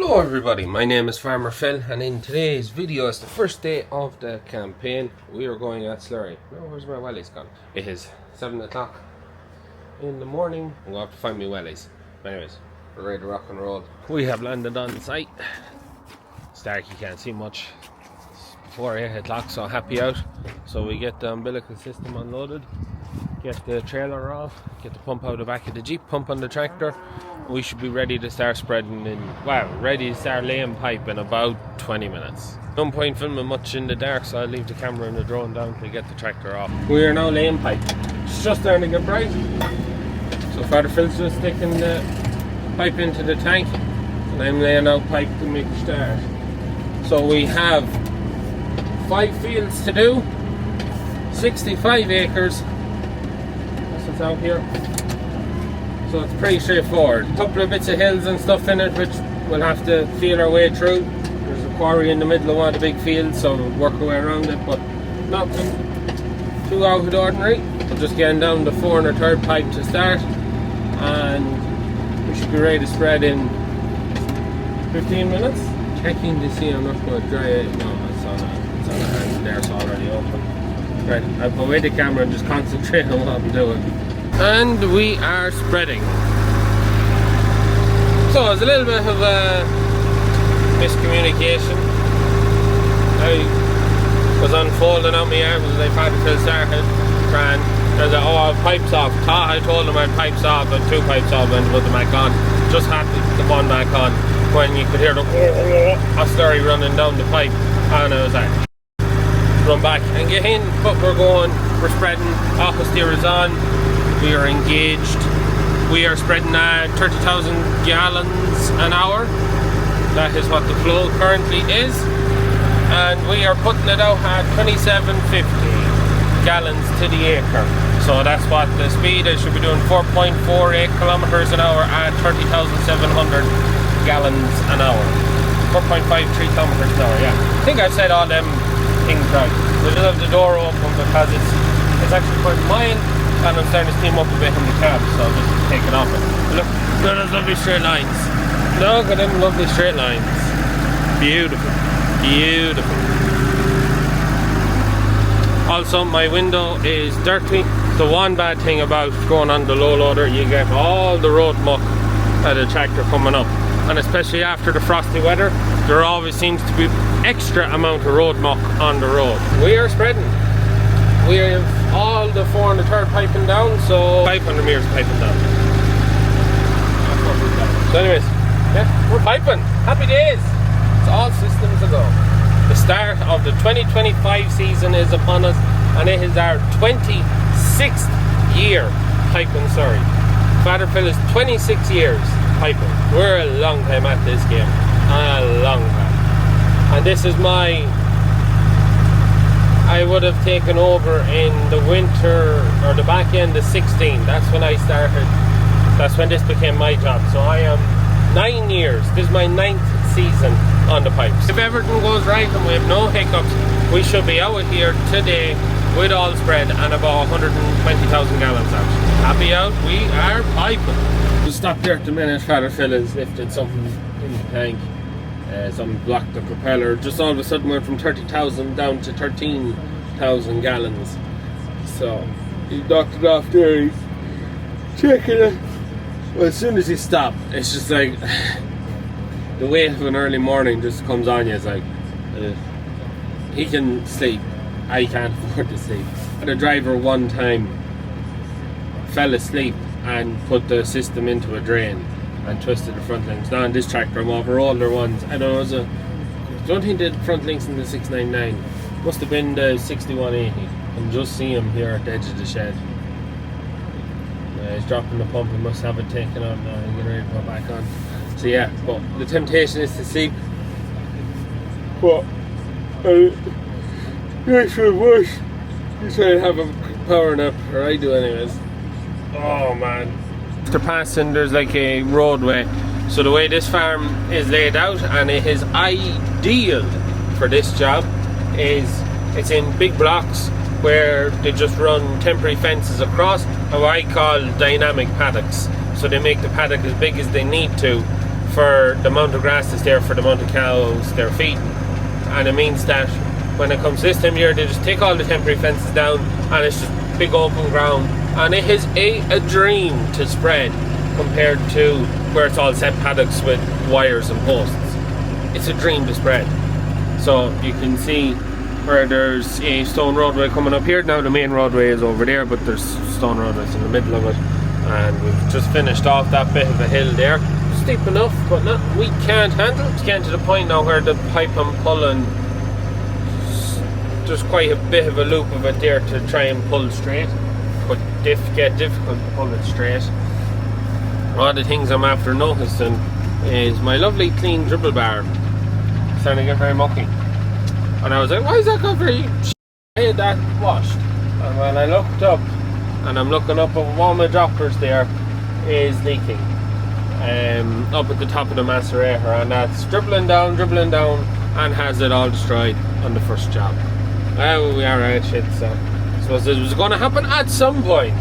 Hello everybody, my name is Farmer Phil, and in today's video is the first day of the campaign. We are going at Slurry. No, where's my wellies gone? It is 7 o'clock in the morning. I'm going to have to find my wellies. Anyways, we're ready to rock and roll. We have landed on site. It's dark, you can't see much. It's before 8 o'clock, so happy out. So we get the umbilical system unloaded, get the trailer off, get the pump out the back of the Jeep, pump on the tractor. We should be ready to start spreading ready to start laying pipe in about 20 minutes. No point filming much in the dark, so I'll leave the camera and the drone down to get the tractor off. We are now laying pipe. It's just starting to get bright. So Father Phil's just sticking the pipe into the tank, and I'm laying out pipe to make a start. So we have 5 fields to do, 65 acres. That's what's out here. So it's pretty straightforward. A couple of bits of hills and stuff in it which we'll have to feel our way through. There's a quarry in the middle of one of the big fields, so we'll work our way around it, but nothing too out of the ordinary. We're just getting down the 4 1/3 pipe to start, and we should be ready to spread in 15 minutes. Checking to see I'm not going to dry it. No, it's on a hand there, it's already open. Right, I'll put away the camera and just concentrate on what I'm doing. And we are spreading. So it's a little bit of a miscommunication. I was unfolding out my arms as I Father Phil started. And I was like, oh, pipes off. I told him I had pipes off, and 2 pipes off, and put them back on. Just had the one back on when you could hear the Slurry running down the pipe, and I was like, run back and get in. But we're going, we're spreading. Aqua steer is on. We are engaged. We are spreading 30,000 gallons an hour. That is what the flow currently is. And we are putting it out at 2750 gallons to the acre. So that's what the speed is. Should be doing 4.48 kilometers an hour at 30,700 gallons an hour. 4.53 kilometers an hour, yeah. I think I've said all them things right. We'll just have the door open because it's actually quite mild. And I'm starting to steam up a bit in the cab, so I'll just take it off it. Look at those lovely straight lines. Look at them lovely straight lines. Beautiful. Beautiful. Also, my window is dirty. The one bad thing about going on the low loader, you get all the road muck at the tractor coming up. And especially after the frosty weather, there always seems to be extra amount of road muck on the road. We are spreading. We have all the 4 1/3 piping down, so 500 meters piping down. So anyways, yeah, we're piping. Happy days. It's all systems a go. The start of the 2025 season is upon us, and it is our 26th year piping Slurry. Father Phil is 26 years piping. We're a long time at this game. A long time. And this is I would have taken over in the winter or the back end of 16. That's when I started. That's when this became my job. So I am 9 years. This is my 9th season on the pipes. If everything goes right and we have no hiccups, we should be out here today with all spread and about 120,000 gallons out. Happy out, we are piping. We'll stop there at the minute. Father Phil has lifted something in the tank. Something blocked the propeller. Just all of a sudden went from 30,000 down to 13,000 gallons. So he knocked it off there. He's checking it. Well, as soon as he stopped, it's just like the weight of an early morning just comes on you. It's like he can sleep. I can't afford to sleep. I had a driver one time fell asleep and put the system into a drain and twisted the front links. Now on this tractor I'm over older ones. I don't know, I don't think the front links in the 699. Must have been the 6180. I can just see him here at the edge of the shed. He's dropping the pump, he must have it taken on now and getting ready to put back on. So yeah, but the temptation is to sleep. But it's worse. You try to have a power nap, or I do anyways. Oh man. After passing, there's like a roadway. So the way this farm is laid out, and it is ideal for this job, is it's in big blocks where they just run temporary fences across, and what I call dynamic paddocks. So they make the paddock as big as they need to for the amount of grass that's there for the amount of cows they're feeding. And it means that when it comes this time of year, they just take all the temporary fences down and it's just big open ground, and it is a dream to spread compared to where it's all set paddocks with wires and posts. It's a dream to spread. So you can see where there's a stone roadway coming up here. Now the main roadway is over there, but there's stone roadways in the middle of it, and we've just finished off that bit of a hill there. Steep enough, but not we can't handle. It's getting to the point now where the pipe I'm pulling, there's quite a bit of a loop of it there to try and pull straight, but get difficult to pull it straight. One of the things I'm after noticing is my lovely clean dribble bar starting to get very mucky, and I was like, why is that got very I had that washed? And when I looked up, and I'm looking up at one of my droppers there is leaking up at the top of the macerator, and that's dribbling down and has it all destroyed on the first job. Well, we are out shit, so I suppose it was going to happen at some point,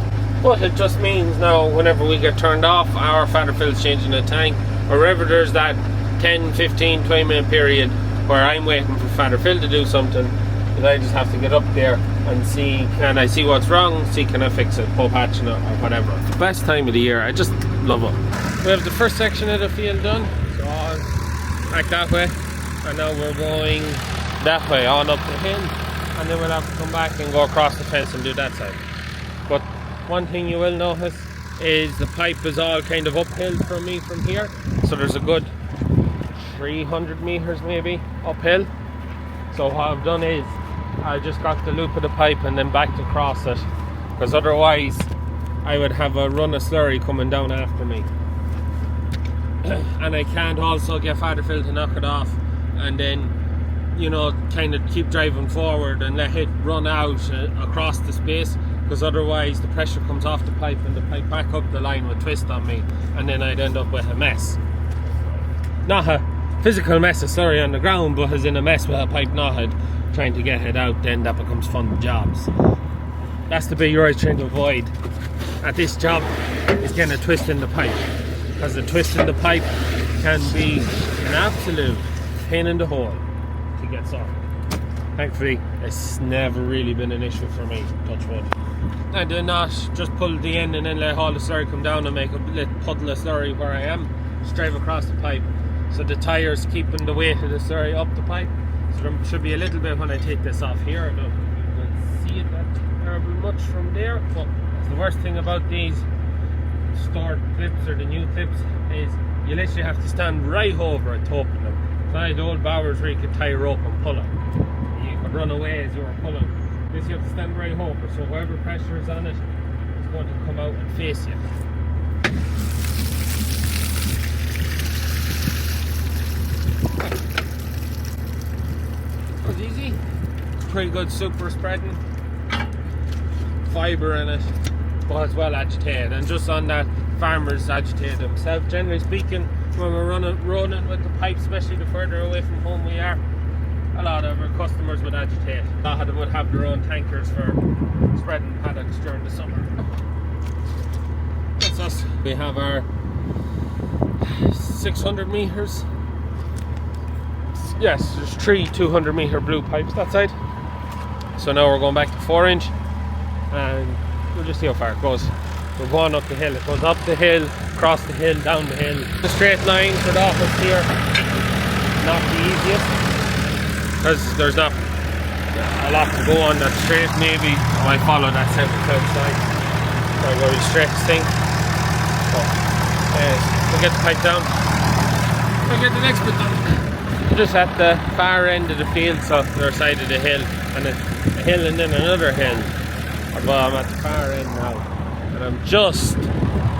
but it just means now whenever we get turned off, our fatter fill's changing the tank, or wherever there's that 10, 15, 20 minute period where I'm waiting for fatter fill to do something, that I just have to get up there and see, can I see what's wrong, see can I fix it, pull patching it or whatever. It's the best time of the year, I just love it. We have the first section of the field done, so back that way, and now we're going that way on up the hill, and then we'll have to come back and go across the fence and do that side. But one thing you will notice is the pipe is all kind of uphill from me from here, so there's a good 300 meters maybe uphill. So what I've done is I just got the loop of the pipe and then backed across it, because otherwise I would have a run of slurry coming down after me, and I can't also get fatter fill to knock it off and then, you know, kind of keep driving forward and let it run out across the space, because otherwise the pressure comes off the pipe and the pipe back up the line would twist on me, and then I'd end up with a mess. Not a physical mess of slurry on the ground, but as in a mess with a pipe knotted trying to get it out, then that becomes fun jobs. That's the bit you're always trying to avoid at this job, is getting a twist in the pipe, because the twist in the pipe can be an absolute pain in the hole to get sorted. Thankfully it's never really been an issue for me, touch wood. I do not just pull the end and then let all the slurry come down and make a little puddle of slurry where I am. Just drive across the pipe, so the tyres keeping the weight of the slurry up the pipe. So there should be a little bit when I take this off here. I don't know if you can see it that terribly much from there, but the worst thing about these stored clips or the new clips is you literally have to stand right over it to open them. It's not like the old bowers where you could tie a rope and pull it. You could run away as you were pulling. This you have to stand right over, so whatever pressure is on it is going to come out and face you. It's easy. It's pretty good super spreading. Fibre in it, but it's well agitated, and just on that, farmers agitate themselves. Generally speaking, when we're running with the pipe, especially the further away from home we are, a lot of our customers would agitate. A lot of them would have their own tankers for spreading paddocks during the summer. That's us. We have our 600 meters. Yes, there's 3 200 meter blue pipes that side. So now we're going back to 4-inch, and we'll just see how far it goes. We're going up the hill. It goes up the hill, across the hill, down the hill. The straight line for the office here, not the easiest, because there's not a lot to go on that straight. Maybe I might follow that south side. Try to go the straightest thing. But we'll get the pipe down. We'll get the next bit done. Just at the far end of the field, so the other side of the hill, and a hill and then another hill. Well, I'm at the far end now, and I'm just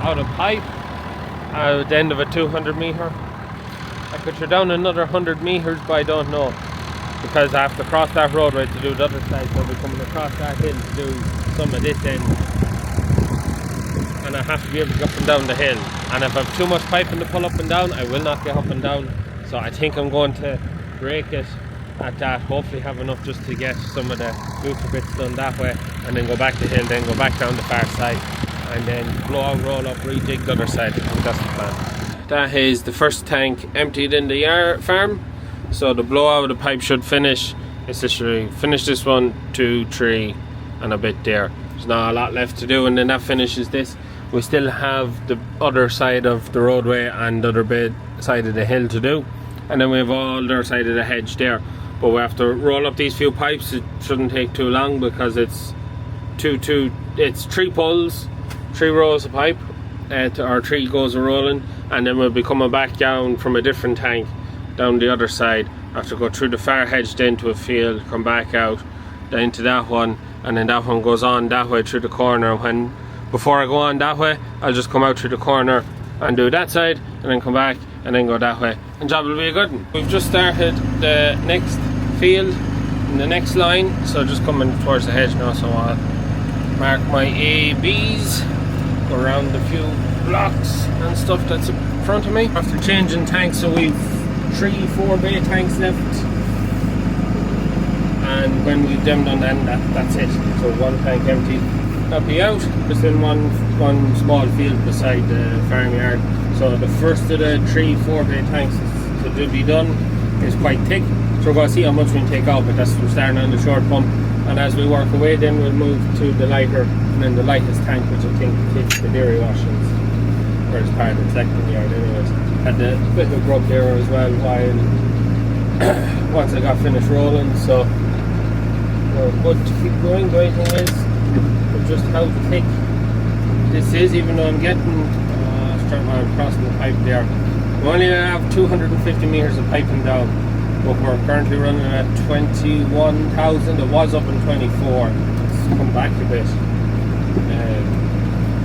out of pipe at the end of a 200 meter. I could throw down another 100 meters, but I don't know, because I have to cross that roadway to do the other side, so I'll be coming across that hill to do some of this end, and I have to be able to get up and down the hill, and if I have too much piping to pull up and down, I will not get up and down. So I think I'm going to break it at that, hopefully have enough just to get some of the looper bits done that way, and then go back the hill, then go back down the far side, and then blow out, roll up, rejig the other side. I think that's the plan. that is the first tank emptied in the farm. So the blowout of the pipe should finish. It's literally finish this 1, 2, 3 and a bit there. There's not a lot left to do, and then that finishes this. We still have the other side of the roadway and the other side of the hill to do, and then we have all the other side of the hedge there. But we have to roll up these few pipes. It shouldn't take too long because it's 3 pulls, 3 rows of pipe, or 3 goes of rolling, and then we'll be coming back down from a different tank down the other side. Have to go through the far hedge then to a field, come back out down to that one, and then that one goes on that way through the corner. And before I go on that way, I'll just come out through the corner and do that side, and then come back and then go that way, and job will be a good one. We've just started the next field in the next line, so just coming towards the hedge now, so I'll mark my ABs, go around a few blocks and stuff that's in front of me. After changing tanks, so we've 3-4 bay tanks left, and when we've them done, then that's it. So 1 tank empty, that'll be out. Just in one small field beside the farmyard. So the first of the 3-4 bay tanks to be done is quite thick. So we're going to see how much we can take out, but that's we're starting on the short pump. And as we work away, then we'll move to the lighter, and then the lightest tank, which I think takes the dairy washings, or it's part of the collecting yard anyways. Had the bit of grub there as well while once I got finished rolling, so we're good to keep going. The only thing is just how thick this is, even though I'm getting I'm crossing the pipe there. We only have 250 meters of piping down, but we're currently running at 21,000. It was up in 24. It's come back a bit,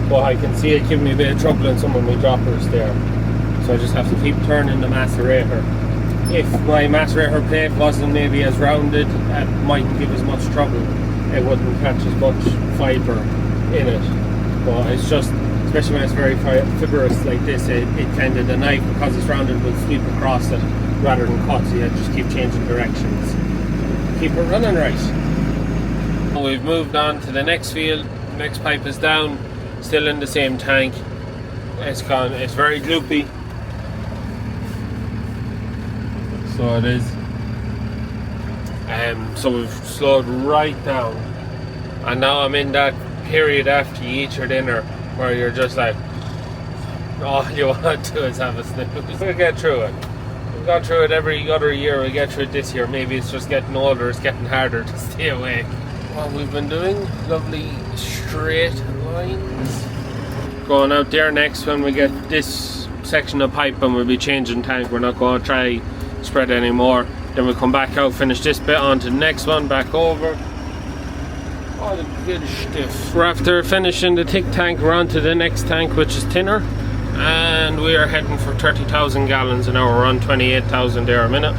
but I can see it giving me a bit of trouble in some of my droppers there. So I just have to keep turning the macerator. If my macerator plate wasn't maybe as rounded, it mightn't give as much trouble. It wouldn't catch as much fibre in it. But it's just, especially when it's very fibrous like this, it kind of, the knife, because it's rounded, will sweep across it rather than cut, so you just keep changing directions. Keep it running right. We've moved on to the next field. The next pipe is down, still in the same tank. It's very gloopy. So it is. So we've slowed right down, and now I'm in that period after you eat your dinner where you're just like, all you want to do is have a snooze. We'll get through it. We've gone through it every other year. We'll get through it this year. Maybe it's just getting older, it's getting harder to stay awake. What we've been doing, lovely straight lines. Going out there next when we get this section of pipe, and we'll be changing tank. We're not going to try spread anymore. Then we'll come back out, finish this bit onto the next one, back over. All the good stuff. We're after finishing the thick tank, we're on to the next tank, which is thinner, and we are heading for 30,000 gallons an hour. We're on 28,000 there a minute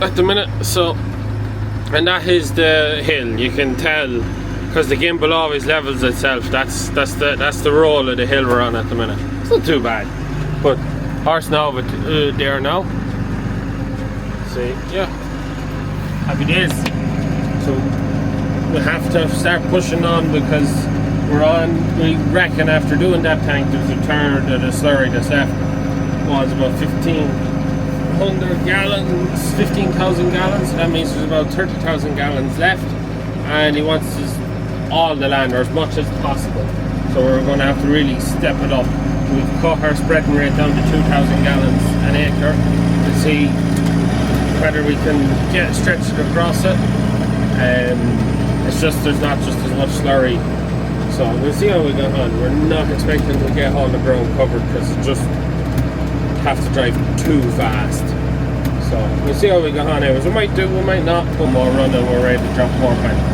at the minute. So, and that is the hill. You can tell because the gimbal always levels itself. That's the roll of the hill we're on at the minute. It's not too bad, but horse now, but there now. See, yeah, happy days. So we have to start pushing on, because we reckon after doing that tank there's a third of the slurry that's left. Was about 1,500 gallons, 15,000 gallons, so that means there's about 30,000 gallons left, and he wants all the land, or as much as possible. So we're going to have to really step it up. We've cut our spreading rate down to 2,000 gallons an acre to see whether we can stretch it across it. It's just there's not just as much slurry, so we'll see how we go on. We're not expecting to get all the ground covered, because it just have to drive too fast. So we'll see how we go on. Anyways, we might do, we might not. Put more run and we're ready to drop more pipe.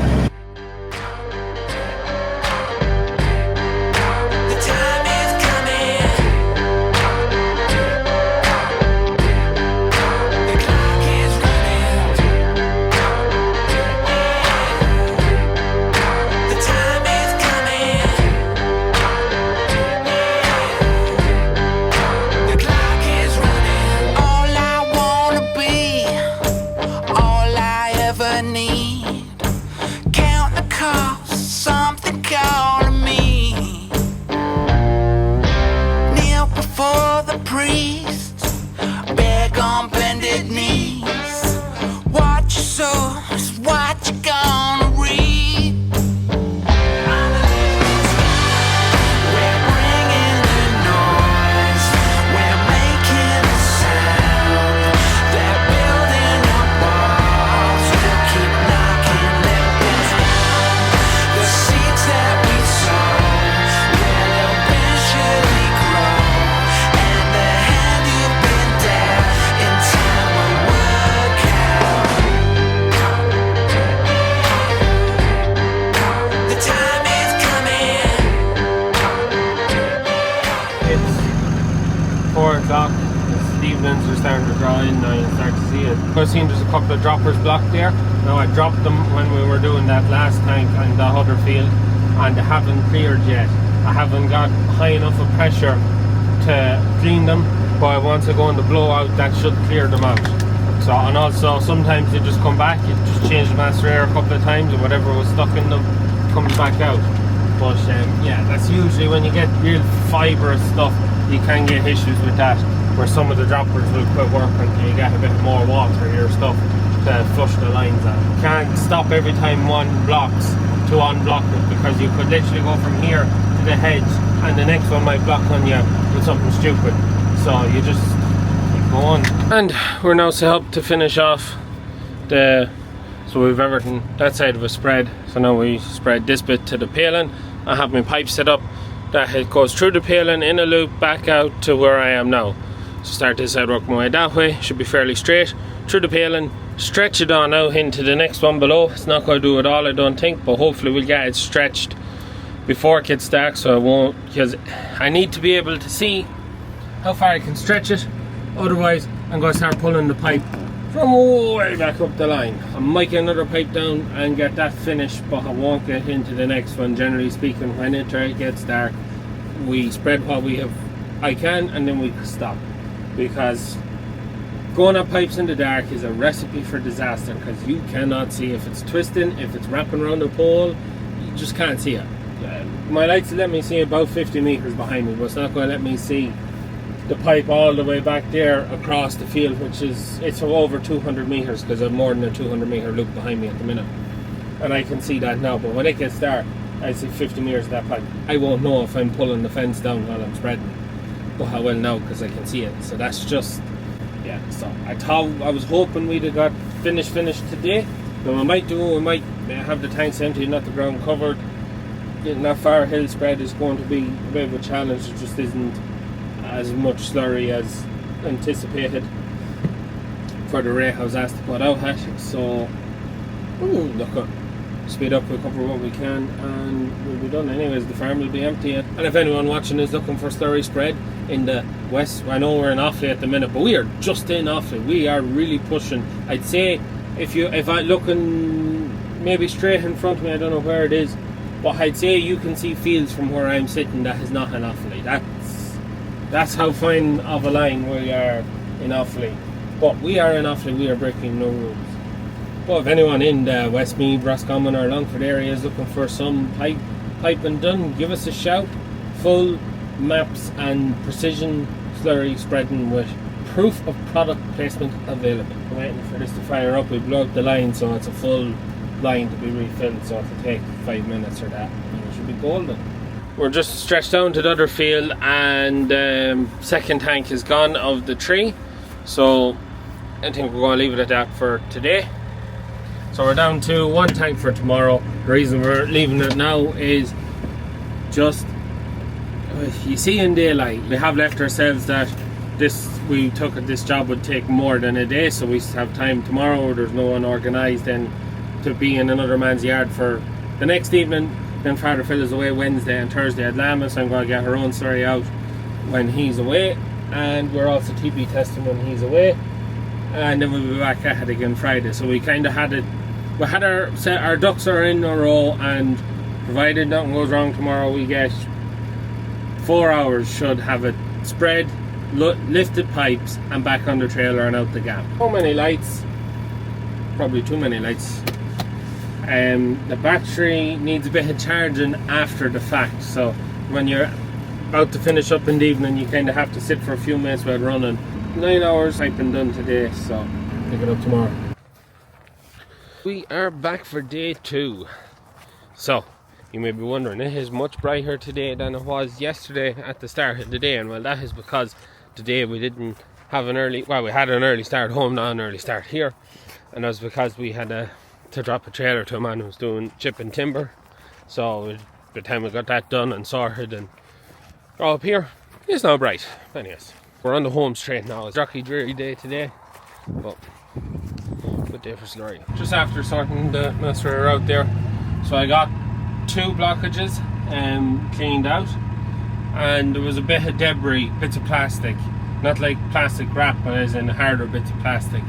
draw in now, you'll start to see it. I've seen there's a couple of droppers blocked there. Now I dropped them when we were doing that last tank on the other field, and they haven't cleared yet. I haven't got high enough of pressure to clean them, but once I go in the blowout, that should clear them out. So, and also sometimes they just come back, you just change the master air a couple of times, and whatever was stuck in them comes back out. But yeah, that's usually when you get real fibrous stuff, you can get issues with that, where some of the droppers will quit working and you get a bit more water in your stuff to flush the lines out. You can't stop every time one blocks to unblock it, because you could literally go from here to the hedge and the next one might block on you with something stupid. So you just keep going. And we're now set up to finish off so we've everything that side of a spread. So now we spread this bit to the paling. I have my pipe set up that it goes through the paling in a loop back out to where I am now. So start this side, work my way that way, should be fairly straight through the paling, stretch it on out into the next one below. It's not going to do it all, I don't think, but hopefully we'll get it stretched before it gets dark, so I won't, because I need to be able to see how far I can stretch it. Otherwise I'm going to start pulling the pipe from way back up the line. I might get another pipe down and get that finished, but I won't get into the next one. Generally speaking, when it gets dark, we spread what I can, and then we stop, because going up pipes in the dark is a recipe for disaster, because you cannot see if it's twisting, if it's wrapping around the pole, you just can't see it. My lights let me see about 50 meters behind me, but it's not going to let me see the pipe all the way back there across the field, which is, it's over 200 meters, because I have more than a 200 meter loop behind me at the minute, and I can see that now. But when it gets dark, I see 50 meters of that pipe. I won't know if I'm pulling the fence down while I'm spreading, but I will know because I can see it. So that's just, yeah. So I was hoping we'd have got finished today. But we might have the tanks empty, not the ground covered. Getting that far hill spread is going to be a bit of a challenge. It just isn't as much slurry as anticipated for the rate I was asked to put out at. So look, speed up, we'll cover what we can, and we'll be done. Anyways, the farm will be empty, and if anyone watching is looking for slurry spread in the west, I know we're in Offaly at the minute, but we are just in Offaly. We are really pushing. I'd say if I'm looking maybe straight in front of me, I don't know where it is, but I'd say you can see fields from where I'm sitting that is not in Offaly. That's how fine of a line we are in Offaly. But we are in Offaly, we are breaking no rules. But if anyone in the Westmeath, Roscommon or Longford area is looking for some piping done, give us a shout. Full maps and precision slurry spreading with proof of product placement available. I'm waiting for this to fire up. We blew out the line, so it's a full line to be refilled, so it'll take 5 minutes or that, and it should be golden. We're just stretched down to the other field, and second tank is gone of the 3, so I think we're going to leave it at that for today. So we're down to 1 tank for tomorrow. The reason we're leaving it now is just, you see in daylight, we have left ourselves that this job would take more than a day, so we have time tomorrow. There's no one organised then to be in another man's yard for the next evening. Then Father Phil is away Wednesday and Thursday at Lammas. I'm going to get her own slurry out when he's away, and we're also TB testing when he's away, and then we'll be back at it again Friday. So we kind of had it, we had our ducks are in a row, and provided nothing goes wrong tomorrow, we get 4 hours, should have it spread, lifted pipes and back on the trailer and out the gap. How many lights? Probably too many lights. The battery needs a bit of charging after the fact, so when you're about to finish up in the evening, you kind of have to sit for a few minutes while running. 9 hours I've been done today, so pick it up tomorrow. We are back for day 2. So you may be wondering, it is much brighter today than it was yesterday at the start of the day, and well, that is because today we didn't have an early, well, we had an early start home, not an early start here, and that was because we had to drop a trailer to a man who was doing chipping timber. So by the time we got that done and sorted and all up here, it's now bright. Anyways, we're on the home straight now. It's a rocky, dreary day today, but good day for Slurry. Just after sorting the master out there, so I got 2 blockages cleaned out, and there was a bit of debris, bits of plastic not like plastic wrap, but as in harder bits of plastic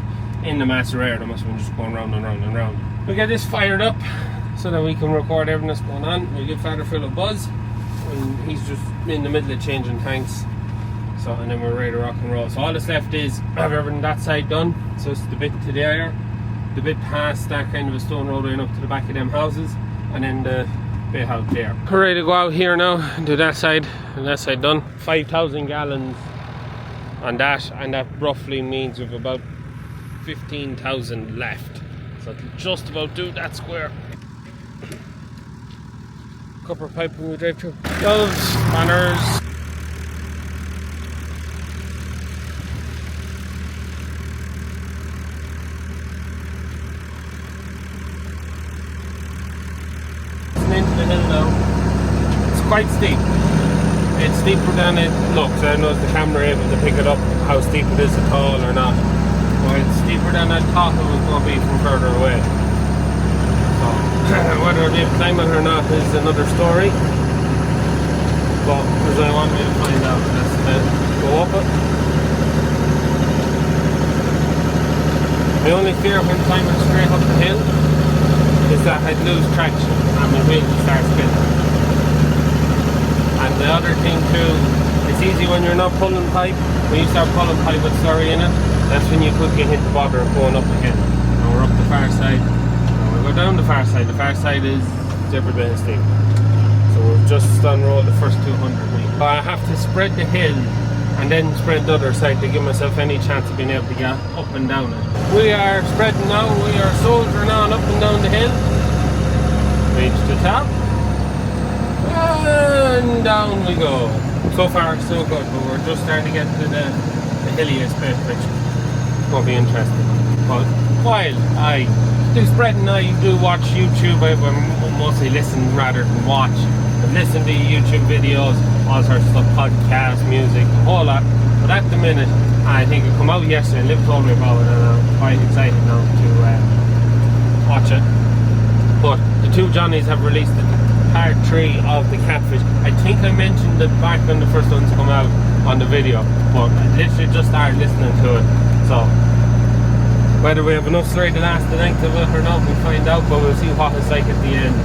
in the macerator. That must have been just going round and round and round. We get this fired up so that we can record everything that's going on. We give Father Phil a buzz, and he's just in the middle of changing tanks. So, and then we're ready to rock and roll. So all that's left is have everything that side done. So it's the bit to there, the bit past that kind of a stone road going up to the back of them houses, and then the bit out there. We're ready to go out here now and do that side, and that side done. 5,000 gallons on that, and that roughly means we've about 15,000 left. So it'll just about do that square. Copper pipe when we drive through. Gloves, manners. Into the hill now. It's quite steep. It's steeper than it looks. I don't know if the camera able to pick it up how steep it is at all or not. But it's steeper than I thought it was going to be from further away. So whether I'll be able to climb it or not is another story. But because I want me to find out, that's to go up it. My only fear when climbing straight up the hill is that I'd lose traction and my wheels would start spinning. And the other thing too, it's easy when you're not pulling pipe. When you start pulling pipe with slurry in it, that's when you could get hit the bother of going up the hill. And we're up the far side. And we go down the far side. The far side is every bit steep. So we've just unrolled the first 200 meters. I have to spread the hill and then spread the other side to give myself any chance of being able to get up and down it. We are spreading now, we are soldiering on up and down the hill. Reach the top. And down we go. So far so good, but we're just starting to get to the hilliest bit, which will be interesting. But while I do spreading, I do watch YouTube. I mostly listen rather than watch. I've listened to YouTube videos, all sorts of stuff, podcasts, music, a whole lot. But at the minute, I think it come out yesterday, and Liv told me about it, and I'm quite excited now to watch it. But the two Johnnies have released the part 3 of the catfish. I think I mentioned it back when the first ones come out on the video, but I literally just started listening to it. So whether we have enough slurry to last the length of it or not, we'll find out, but we'll see what it's like at the end.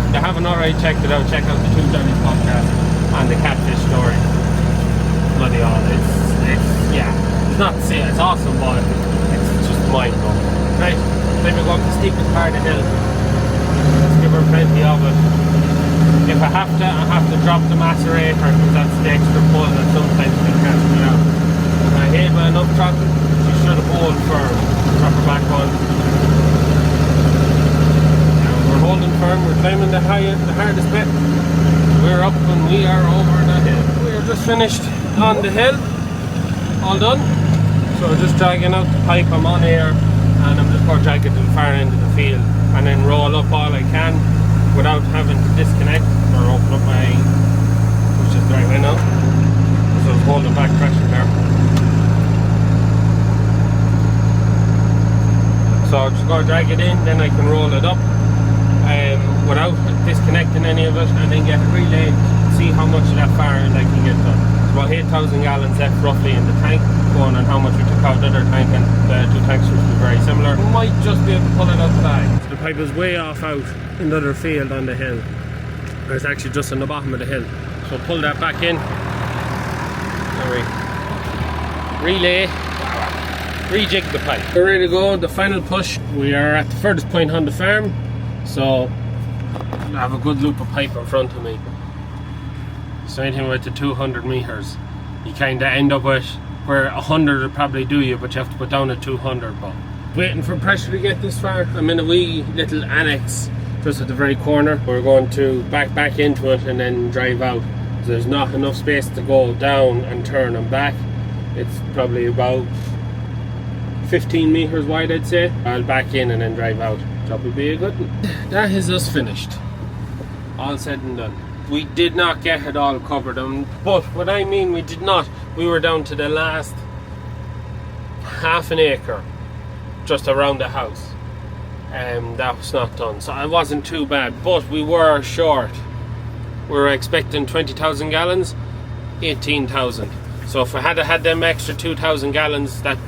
If you haven't already checked it out, check out the two Johnnies podcast and the catfish story. Bloody all, it's yeah, it's not to say it's awesome, but it's just mind blowing. Right, let me go up the steepest part of the hill. Let's give her plenty of it. If I have to drop the macerator because that's the extra pull that sometimes can cancel me out. If I hit by enough throttle, she should have hold firm. Drop her back on. Now we're holding firm, we're climbing the hardest bit. We're up and we are over the hill. We're just finished on the hill. All done. So we're just dragging out the pipe. I'm on air and I'm just going to drag it to the far end of the field and then roll up all I can without having to disconnect or open up my push it the right way now. So it's holding back pressure there. So I'm just going to drag it in, then I can roll it up without disconnecting any of it, and then get it relayed, see how much of that fire I can get done. It's about 8,000 gallons left roughly in the tank, going on how much we took out the other tank, and the two tanks should be very similar. We might just be able to pull it out the bag. The pipe is way off out in the other field on the hill. It's actually just on the bottom of the hill. So pull that back in. Relay. Rejig the pipe. We're ready to go, the final push. We are at the furthest point on the farm, so I have a good loop of pipe in front of me. So anything with the 200 meters, you kind of end up with where 100 would probably do you, but you have to put down a 200. But waiting for pressure to get this far. I'm in a wee little annex just at the very corner. We're going to back into it and then drive out. There's not enough space to go down and turn and back. It's probably about 15 meters wide, I'd say. I'll back in and then drive out. That would be a good one. That is us finished. All said and done. We did not get it all covered, but what I mean we did not, we were down to the last half an acre just around the house. That was not done, so it wasn't too bad, but we were short. We were expecting 20,000 gallons, 18,000. So if we had had them extra 2,000 gallons that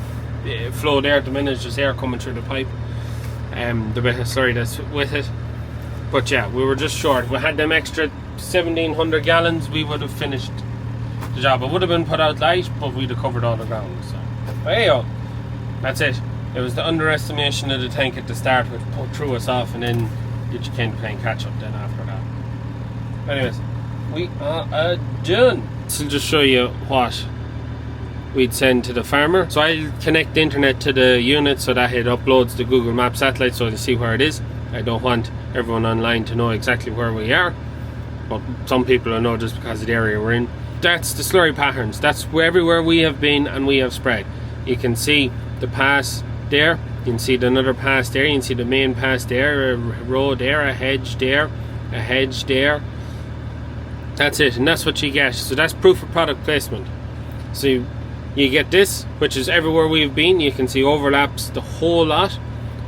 flow there at the minute, just air coming through the pipe, the bit of slurry that's with it. But yeah, we were just short. If we had them extra 1,700 gallons, we would have finished the job. It would have been put out light, but we'd have covered all the ground. So hey yo, that's it. It was the underestimation of the tank at the start which threw us off, and then you kind of playing catch up then after that. Anyways, we are done. So I'll just show you what we'd send to the farmer. So I'll connect the internet to the unit so that it uploads the Google Maps satellite so they see where it is. I don't want everyone online to know exactly where we are, but some people will know just because of the area we're in. That's the slurry patterns. That's where everywhere we have been and we have spread. You can see the pass there, you can see another pass there, you can see the main pass there, a road there, a hedge there, a hedge there. That's it, and that's what you get. So that's proof of product placement. So you get this, which is everywhere we've been. You can see overlaps the whole lot,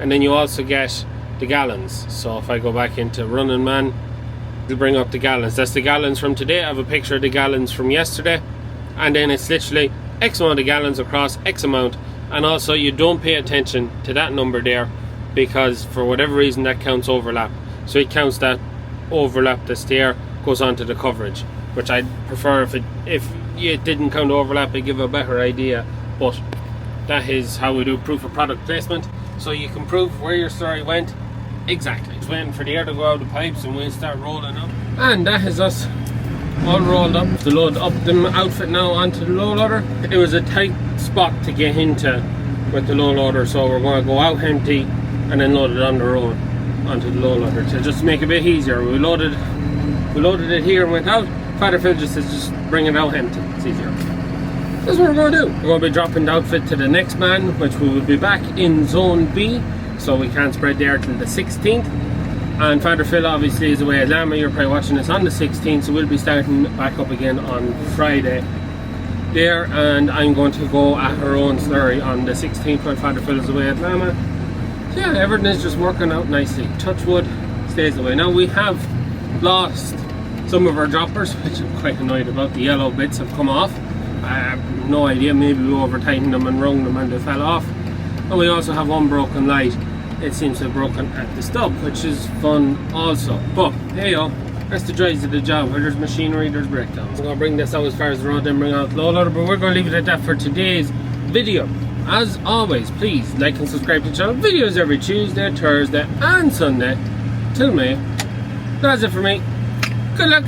and then you also get the gallons. So if I go back into Running Man, it'll bring up the gallons. That's the gallons from today. I have a picture of the gallons from yesterday, and then it's literally X amount of gallons across X amount. And also you don't pay attention to that number there, because for whatever reason that counts overlap. So it counts that overlap that's there, goes on to the coverage, which I'd prefer if it didn't count overlap, it'd give a better idea. But that is how we do proof of product placement, so you can prove where your slurry went exactly. Just waiting for the air to go out of the pipes and we'll start rolling up. And that is us all rolled up. To load up the outfit now onto the low loader. It was a tight spot to get into with the low loader, so we're going to go out empty and then load it on the road onto the low loader to just make it a bit easier. We loaded it here and went out. Father Phil just says just bring it out empty, it's easier. That's what we're going to do. We're going to be dropping the outfit to the next man, which we will be back in Zone B, so we can't spread there till the 16th. And Father Phil obviously is away at Lama. You're probably watching this on the 16th, so we'll be starting back up again on Friday there, and I'm going to go at her own slurry on the 16th while Father Phil is away at Lama. So yeah, everything is just working out nicely. Touch wood, stays away. Now we have lost some of our droppers, which I'm quite annoyed about. The yellow bits have come off. I have no idea, maybe we over tightened them and wrung them and they fell off. And we also have one broken light. It seems to have broken at the stub, which is fun also. But hey yo, that's the joys of the job. Where there's machinery, there's breakdowns. I'm going to bring this out as far as the road, then bring out the low loader, but we're going to leave it at that for today's video. As always, please like and subscribe to the channel. Videos every Tuesday, Thursday and Sunday till May. That's it for me. Good luck.